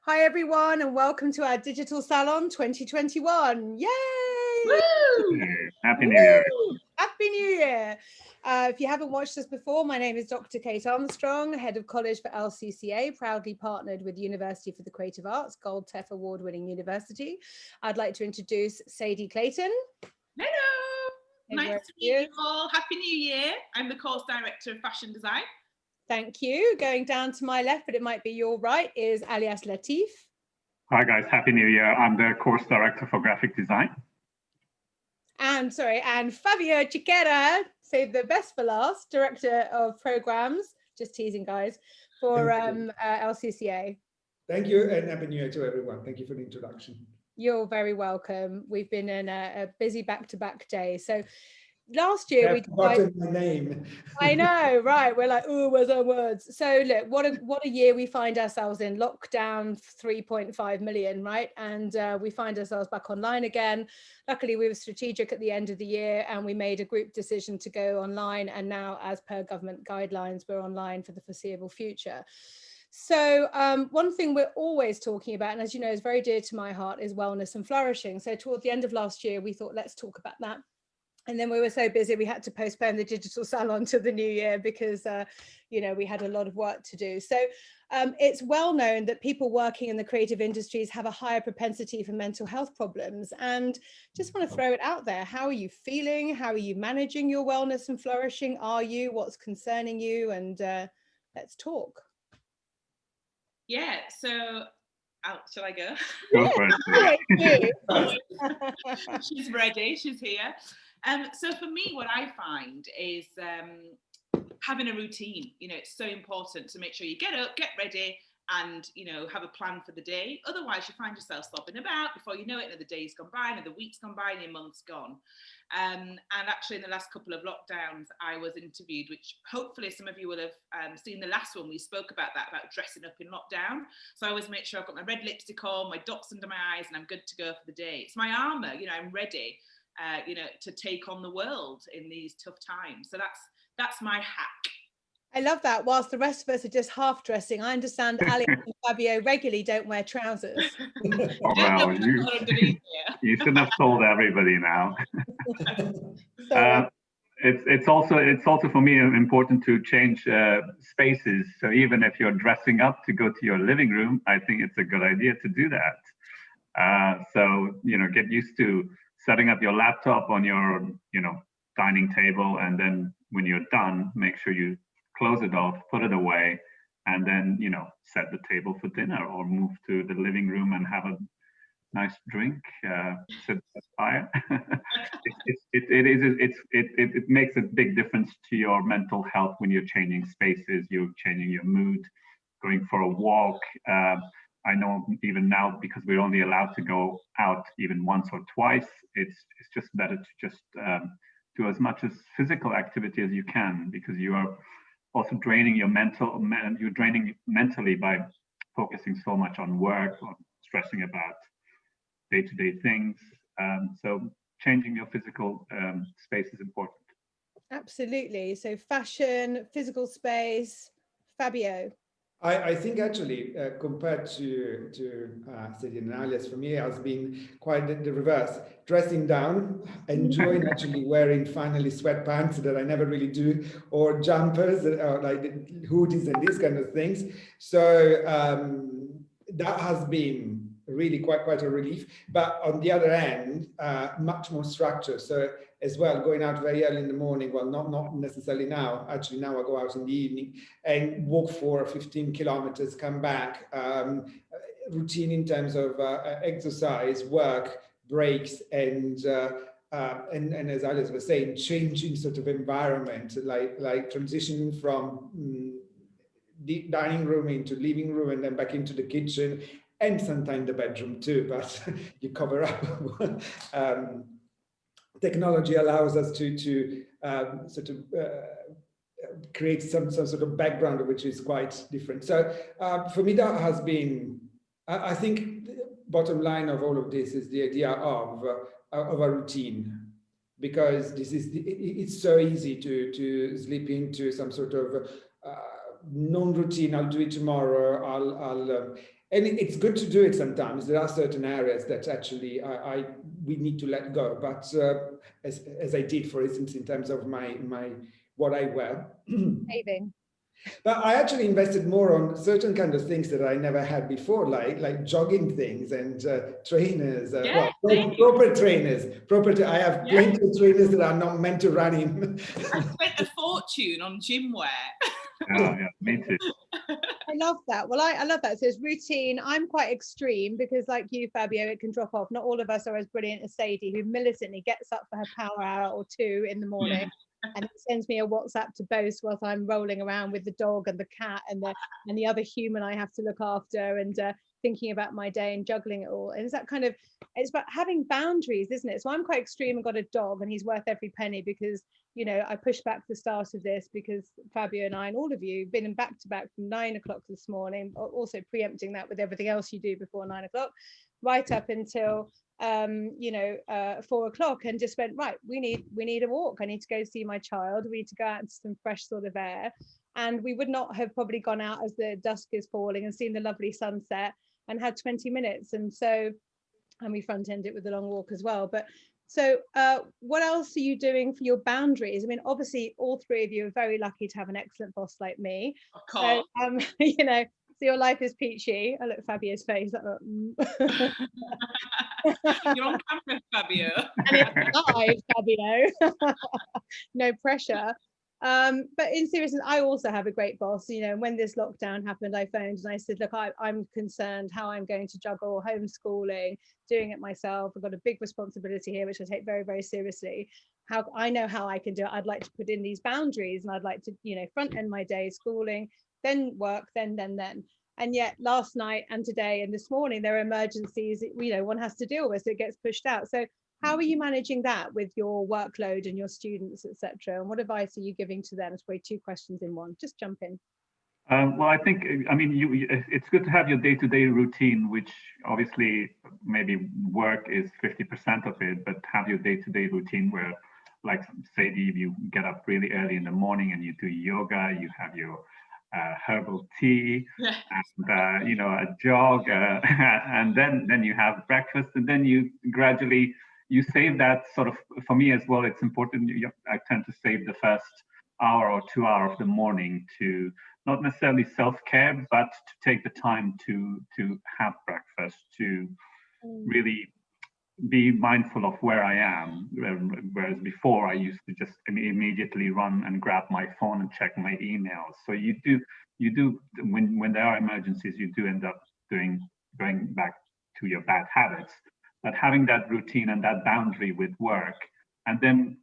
Hi everyone, and welcome to our Digital Salon 2021. Yay! Woo! Happy New Year. Happy New Year. If you haven't watched us before, my name is Dr. Kate Armstrong, Head of College for LCCA, proudly partnered with University for the Creative Arts, Gold TEF award-winning university. I'd like to introduce Sadie Clayton. Hello! Nice to meet you all. Happy New Year. I'm the course director of fashion design. Thank you. Going down to my left, but it might be your right, is Alyas Latif. Hi guys, Happy New Year. I'm the course director for graphic design. And Fabio Ciquera, save the best for last, director of programs, just teasing guys, for LCCA. Thank you, and Happy New Year to everyone. Thank you for the introduction. You're very welcome. We've been in a busy back-to-back day. So last year we forgotten my name. I know, right? We're like, oh, where's our words? So look, what a year we find ourselves in. Lockdown 3.5 million, right? And we find ourselves back online again. Luckily, we were strategic at the end of the year, and we made a group decision to go online. And now, as per government guidelines, we're online for the foreseeable future. So one thing we're always talking about, and as you know, is very dear to my heart, is wellness and flourishing. So toward the end of last year, we thought, let's talk about that. And then we were so busy, we had to postpone the digital salon to the new year because, we had a lot of work to do. So it's well known that people working in the creative industries have a higher propensity for mental health problems. And just want to throw it out there. How are you feeling? How are you managing your wellness and flourishing? Are you? What's concerning you? And let's talk. Yeah, so shall I go? Go for it. She's ready, she's here. So for me, what I find is having a routine. It's so important to make sure you get up, get ready, and have a plan for the day. Otherwise, you find yourself slopping about. Before you know it, another day's gone by, another week's gone by, and your month's gone. And actually, in the last couple of lockdowns, I was interviewed, which hopefully some of you will have seen the last one. We spoke about that, about dressing up in lockdown. So I always make sure I've got my red lipstick on, my dots under my eyes, and I'm good to go for the day. It's my armour. I'm ready. To take on the world in these tough times. So that's my hack. I love that. Whilst the rest of us are just half dressing, I understand Ali and Fabio regularly don't wear trousers. Well, you shouldn't have told everybody now. It's also for me important to change spaces. So even if you're dressing up to go to your living room, I think it's a good idea to do that. So get used to setting up your laptop on your dining table, and then when you're done, make sure you close it off, put it away, and then set the table for dinner, or move to the living room and have a nice drink, sit by the fire. It makes a big difference to your mental health when you're changing spaces, you're changing your mood, going for a walk. I know even now, because we're only allowed to go out even once or twice, it's just better to just do as much as physical activity as you can, because you are also draining you're draining mentally by focusing so much on work or stressing about day-to-day things. So changing your physical space is important. Absolutely. So fashion, physical space. Fabio. I think actually, compared to Sadie and Alyas, for me, it has been quite the reverse. Dressing down, enjoying actually wearing finally sweatpants that I never really do, or jumpers, or like hoodies and these kind of things. So that has been really quite a relief. But on the other hand, much more structure. So as well, going out very early in the morning, well, not necessarily now. Actually, now I go out in the evening and walk for 15 kilometers, come back. Routine in terms of exercise, work, breaks, and as Alice was saying, changing sort of environment, like transitioning from the dining room into living room and then back into the kitchen, and sometimes the bedroom too, but you cover up. Technology allows us to sort of create some sort of background which is quite different. So for me, that has been, I think, the bottom line of all of this is the idea of a routine, because it's so easy to slip into some sort of non-routine. I'll do it tomorrow. And it's good to do it sometimes. There are certain areas that actually we need to let go. But as I did, for instance, in terms of my what I wear. Saving. But I actually invested more on certain kind of things that I never had before, like jogging things and trainers. Proper trainers. I have plenty of trainers that are not meant to run in. I spent a fortune on gym wear. Yeah, me too. I love that. Well, I love that. So it's routine. I'm quite extreme because, like you, Fabio, it can drop off. Not all of us are as brilliant as Sadie, who militantly gets up for her power hour or two in the morning and sends me a WhatsApp to boast whilst I'm rolling around with the dog and the cat and the other human I have to look after, and thinking about my day and juggling it all. And it's that kind of, it's about having boundaries, isn't it? So I'm quite extreme and got a dog, and he's worth every penny because, you know, I pushed back the start of this because Fabio and I and all of you have been in back to back from 9 o'clock this morning, also preempting that with everything else you do before 9 o'clock, right up until 4 o'clock, and just went, right, we need a walk. I need to go see my child. We need to go out into some fresh sort of air. And we would not have probably gone out as the dusk is falling and seen the lovely sunset and had 20 minutes. And we front end it with a long walk as well. But so what else are you doing for your boundaries? I mean, obviously all three of you are very lucky to have an excellent boss like me. Of course. So, so your life is peachy. I look at Fabio's face. You're on camera, Fabio. And it's live, Fabio. No pressure. But in seriousness, I also have a great boss. You know, when this lockdown happened, I phoned and I said, look, I'm concerned how I'm going to juggle homeschooling, doing it myself. I've got a big responsibility here, which I take very, very seriously. How I know how I can do it. I'd like to put in these boundaries, and I'd like to, front end my day schooling, then work, then. And yet last night and today and this morning, there are emergencies, one has to deal with, so it gets pushed out. So how are you managing that with your workload and your students, etc.? And what advice are you giving to them? It's probably two questions in one. Just jump in. Well, I think, it's good to have your day-to-day routine, which obviously maybe work is 50% of it, but have your day-to-day routine where, like Sadie, you get up really early in the morning and you do yoga, you have your herbal tea, and a jog, and then you have breakfast, and then you gradually save that sort of. For me as well, it's important. I tend to save the first hour or 2 hours of the morning to not necessarily self-care, but to take the time to have breakfast, to really be mindful of where I am. Whereas before I used to just immediately run and grab my phone and check my emails. So you do when there are emergencies, you do end up going back to your bad habits. But having that routine and that boundary with work, and then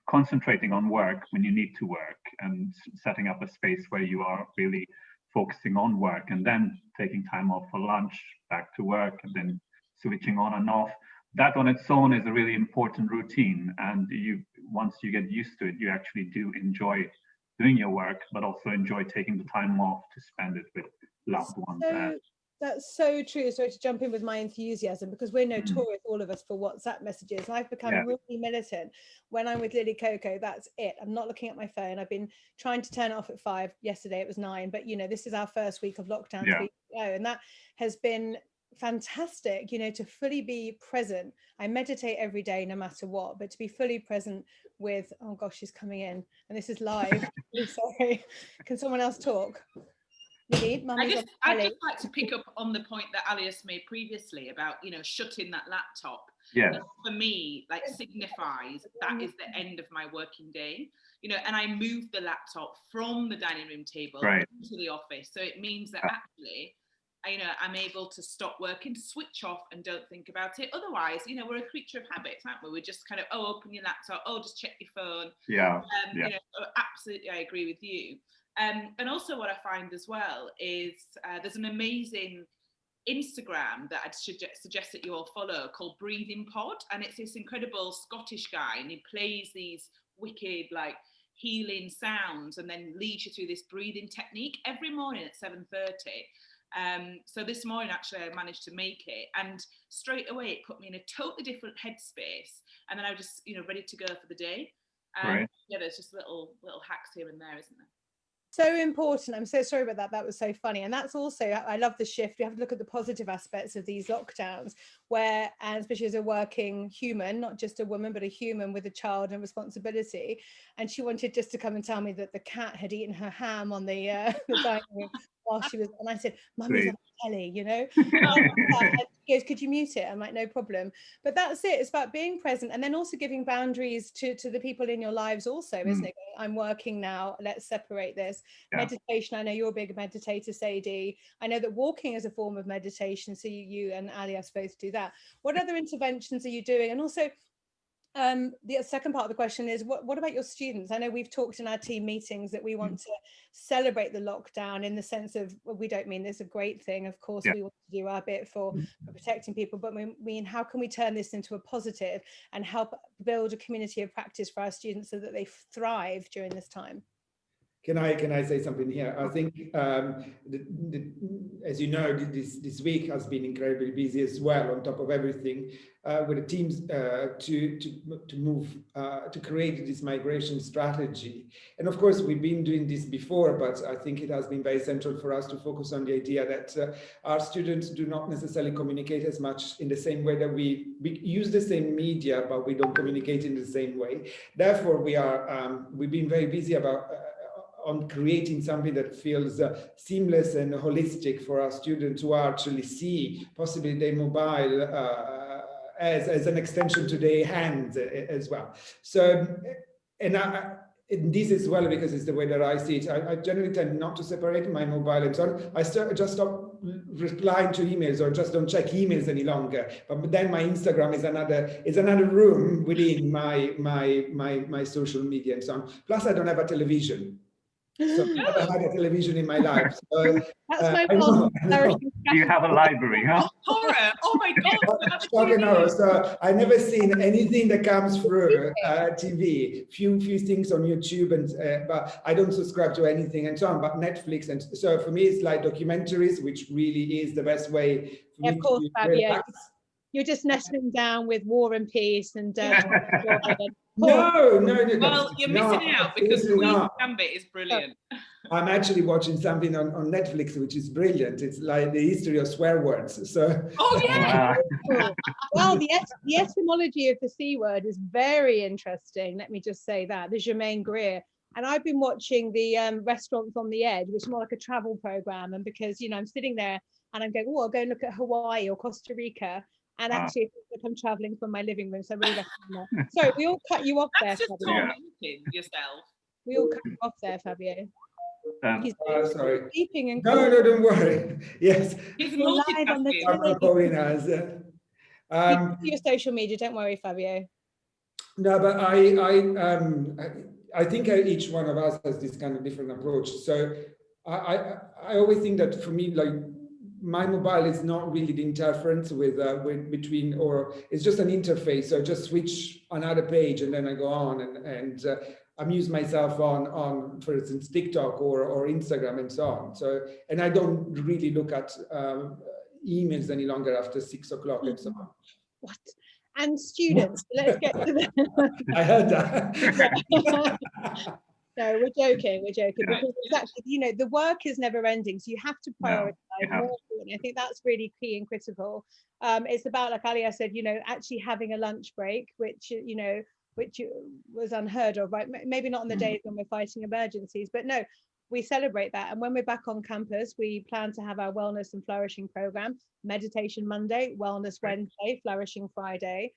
concentrating on work when you need to work, and setting up a space where you are really focusing on work, and then taking time off for lunch, back to work, and then switching on and off. That on its own is a really important routine, and once you get used to it, you actually do enjoy doing your work, but also enjoy taking the time off to spend it with loved ones. That's so true. Sorry to jump in with my enthusiasm, because we're notorious, all of us, for WhatsApp messages. And I've become really militant. When I'm with Lily Coco, that's it. I'm not looking at my phone. I've been trying to turn it off at 5. Yesterday it was 9. But, this is our first week of lockdown. And that has been fantastic, to fully be present. I meditate every day, no matter what, but to be fully present with, oh gosh, she's coming in and this is live. Sorry. Can someone else talk? I'd just like to pick up on the point that Alyas made previously about, shutting that laptop. Yeah. For me, signifies that is the end of my working day, and I moved the laptop from the dining room table to the office. So it means that actually, I'm able to stop working, switch off, and don't think about it. Otherwise, we're a creature of habits, aren't we? We're just kind of, open your laptop, just check your phone. Absolutely, I agree with you. And also what I find as well is there's an amazing Instagram that I'd suggest that you all follow called Breathing Pod, and it's this incredible Scottish guy, and he plays these wicked healing sounds and then leads you through this breathing technique every morning at 7:30. So this morning actually I managed to make it, and straight away it put me in a totally different headspace, and then I was just ready to go for the day. There's just little hacks here and there, isn't there? So important. I'm so sorry about that. That was so funny. And that's also, I love the shift. We have to look at the positive aspects of these lockdowns, where, and especially as a working human, not just a woman, but a human with a child and responsibility. And she wanted just to come and tell me that the cat had eaten her ham on the dining room while she was, and I said, Mummy's on the telly, you know. And she goes, could you mute it? I'm like, no problem. But that's it. It's about being present, and then also giving boundaries to the people in your lives also, isn't it? I'm working now, let's separate this. Meditation, I know you're a big meditator, Sadie. I know that walking is a form of meditation, so you and Alyas both do that. What other interventions are you doing? And also, the second part of the question is, what about your students? I know we've talked in our team meetings that we want to celebrate the lockdown in the sense of, well, we don't mean this a great thing, of course. We want to do our bit for protecting people, but we mean, how can we turn this into a positive and help build a community of practice for our students so that they thrive during this time? Can I say something here? I think, as you know, this week has been incredibly busy as well, on top of everything, with the teams to move to create this migration strategy. And of course, we've been doing this before, but I think it has been very central for us to focus on the idea that our students do not necessarily communicate as much in the same way, that we use the same media, but we don't communicate in the same way. Therefore, we've been very busy about on creating something that feels seamless and holistic for our students to actually see possibly their mobile as an extension to their hands as well. So, and this is well because it's the way that I see it. I generally tend not to separate my mobile and so on. I just stop replying to emails, or just don't check emails any longer. But then my Instagram is another room within my social media and so on. Plus, I don't have a television. So I've never had a television in my life. So, that's my Do you have a library, huh? Horror! Oh my God! So I've never seen anything that comes through TV. Few things on YouTube, and but I don't subscribe to anything and so on. But Netflix, and so for me, it's like documentaries, which really is the best way for me to relax. You're just nestling down with War and Peace and No. Well, you're missing out, because Queen's Gambit is brilliant. I'm actually watching something on Netflix, which is brilliant. It's like the history of swear words. So. Oh yeah. Well, the etymology of the C word is very interesting. Let me just say that. The Germaine Greer. And I've been watching the Restaurants on the Edge, which is more like a travel program. And because, you know, I'm sitting there and I'm going, oh, I'll go and look at Hawaii or Costa Rica. And actually, I'm traveling from my living room, so I really recommend that. Sorry, we all cut you off there, Fabio. Tormenting yourself. We all cut you off there, Fabio. He's sorry. sleeping and no, don't worry. Yes. He's live on the television. Your social media, don't worry, Fabio. No, but I think each one of us has this kind of different approach. So I always think that for me, like, my mobile is not really the interference with between, or it's just an interface. So I just switch another page and then I go on and amuse myself on, for instance, TikTok or Instagram and so on. So, and I don't really look at emails any longer after 6 o'clock and so on. What? And students, let's get to the... I heard that. No, we're joking, because it's actually, you know, the work is never ending, so you have to prioritize more. I think that's really key and critical. It's about, like Alyas said, you know, actually having a lunch break, which was unheard of, right? Maybe not on the days when we're fighting emergencies, but no, we celebrate that. And when we're back on campus, we plan to have our wellness and flourishing program, meditation Monday, wellness Wednesday, flourishing Friday.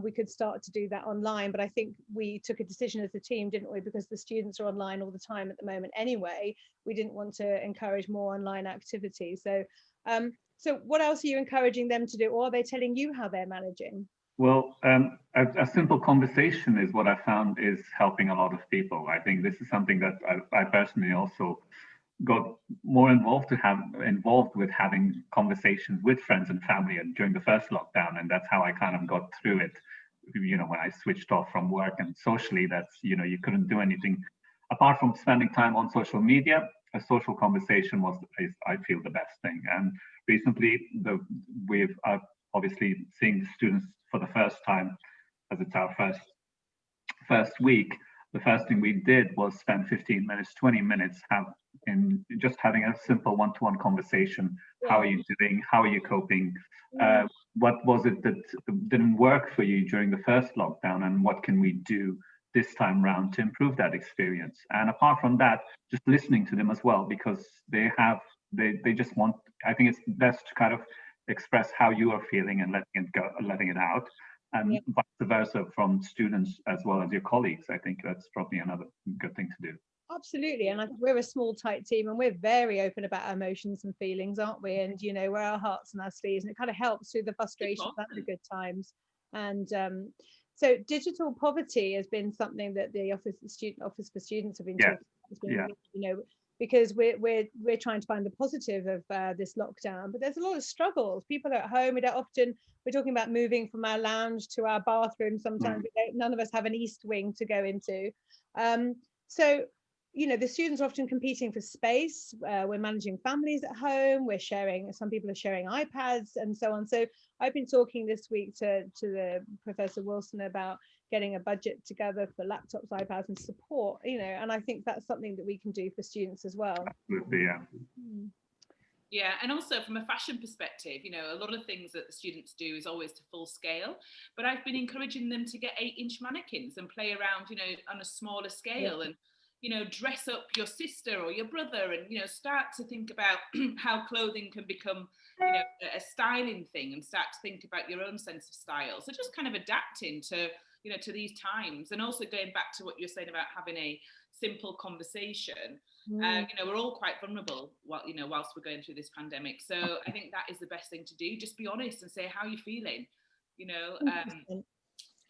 We could start to do that online, but I think we took a decision as a team, didn't we? Because the students are online all the time at the moment anyway, we didn't want to encourage more online activities. So, so what else are you encouraging them to do, or are they telling you how they're managing? Well, a simple conversation is what I found is helping a lot of people. I think this is something that I personally also got more involved with, having conversations with friends and family and during the first lockdown. And that's how I kind of got through it. You know, when I switched off from work, and socially, that's, you know, you couldn't do anything apart from spending time on social media. A social conversation is, I feel, the best thing. And recently we've obviously seeing the students for the first time, as it's our first week. the first thing we did was spend 15 minutes, 20 minutes just having a simple one-to-one conversation. How are you doing? How are you coping? What was it that didn't work for you during the first lockdown, and what can we do this time round to improve that experience? And apart from that, just listening to them as well, because they just want, I think it's best to kind of express how you are feeling and letting it out, and vice versa from students as well as your colleagues. I think that's probably another good thing to do. Absolutely. And I think we're a small, tight team, and we're very open about our emotions and feelings, aren't we? And, you know, we're our hearts and our sleeves, and it kind of helps through the frustrations and the good times. And so digital poverty has been something that the student office for students have been talking about, you know, because we're trying to find the positive of this lockdown, but there's a lot of struggles. People are at home. We're talking about moving from our lounge to our bathroom. Sometimes none of us have an east wing to go into. So, you know, the students are often competing for space. We're managing families at home. Some people are sharing iPads and so on. So I've been talking this week to the Professor Wilson about getting a budget together for laptops, iPads and support, you know, and I think that's something that we can do for students as well. Absolutely, yeah. Yeah, and also from a fashion perspective, you know, a lot of things that the students do is always to full scale, but I've been encouraging them to get 8-inch mannequins and play around, you know, on a smaller scale and, you know, dress up your sister or your brother and, you know, start to think about how clothing can become, you know, a styling thing, and start to think about your own sense of style. So just kind of adapting to, you know, to these times, and also going back to what you're saying about having a simple conversation. You know, we're all quite vulnerable whilst we're going through this pandemic. So I think that is the best thing to do. Just be honest and say, how are you feeling? You know, and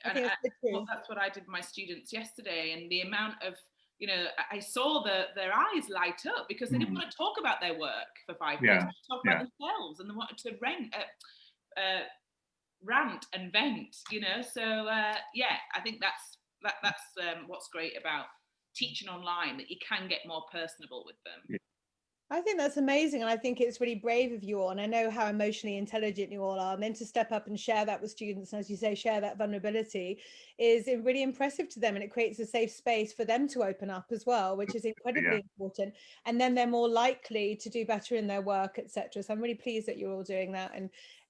that's what I did with my students yesterday. And the amount of, you know, I saw their eyes light up because they didn't want to talk about their work for 5 minutes. They wanted to talk about themselves, and they wanted to rant and vent, you know. So I think that's what's great about teaching online, that you can get more personable with them. I think that's amazing, and I think it's really brave of you all, and I know how emotionally intelligent you all are, and then to step up and share that with students, and as you say, share that vulnerability is really impressive to them, and it creates a safe space for them to open up as well, which is incredibly important, and then they're more likely to do better in their work, etc. So I'm really pleased that you're all doing that,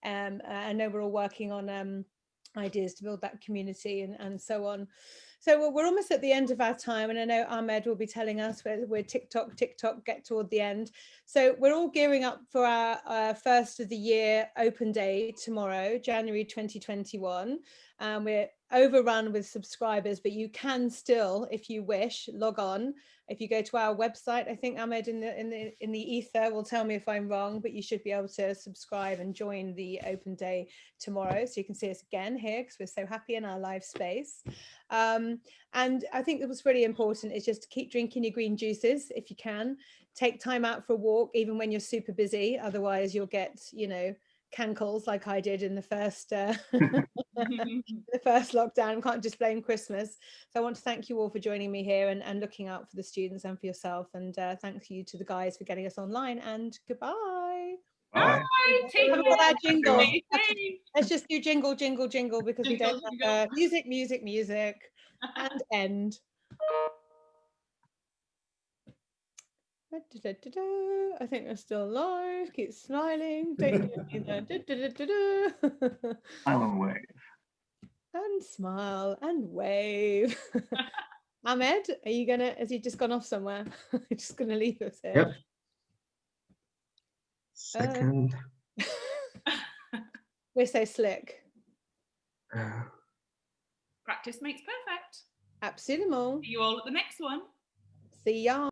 and I know we're all working on ideas to build that community and so on. So we're almost at the end of our time, and I know Ahmed will be telling us we're TikTok, get toward the end. So we're all gearing up for our first of the year open day tomorrow, January 2021. We're overrun with subscribers, but you can still, if you wish, log on. If you go to our website, I think Ahmed in the ether will tell me if I'm wrong, but you should be able to subscribe and join the open day tomorrow, so you can see us again here because we're so happy in our live space. And I think it was really important is just to keep drinking your green juices if you can. Take time out for a walk even when you're super busy, otherwise you'll get, you know, cankles like I did in the first the first lockdown. Can't just blame Christmas. So I want to thank you all for joining me here and looking out for the students and for yourself, and thank you to the guys for getting us online, and goodbye. Bye. Take care. Our jingle. Let's just do jingle because we don't have music and end. I think they're still live. Keep smiling. Don't do anything. Smile and wave. And smile and wave. Ahmed, has he just gone off somewhere? Just gonna leave us here. Yep. Second. We're so slick. Practice makes perfect. Absolument. See you all at the next one. See ya.